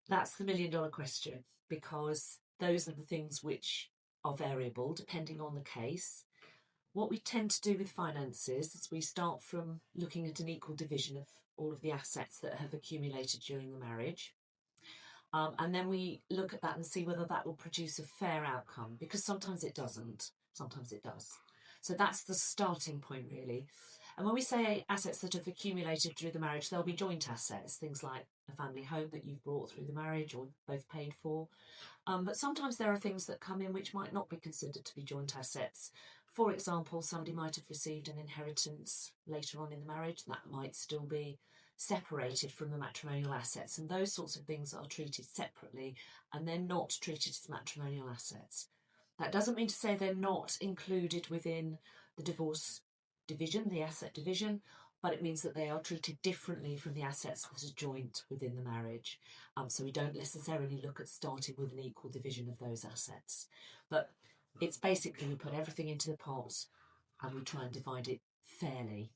That's the million dollar question, because those are the things which are variable depending on the case. What we tend to do with finances is we start from looking at an equal division of all of the assets that have accumulated during the marriage. And then we look at that and see whether that will produce a fair outcome, because sometimes it doesn't, sometimes it does. So that's the starting point, really. And when we say assets that have accumulated through the marriage, there'll be joint assets, things like a family home that you've bought through the marriage or both paid for. But sometimes there are things that come in which might not be considered to be joint assets. For example, somebody might have received an inheritance later on in the marriage that might still be separated from the matrimonial assets, and those sorts of things are treated separately and they're not treated as matrimonial assets. That doesn't mean to say they're not included within the divorce division, the asset division, but it means that they are treated differently from the assets that are joint within the marriage. So we don't necessarily look at starting with an equal division of those assets. But it's basically we put everything into the pot and we try and divide it fairly.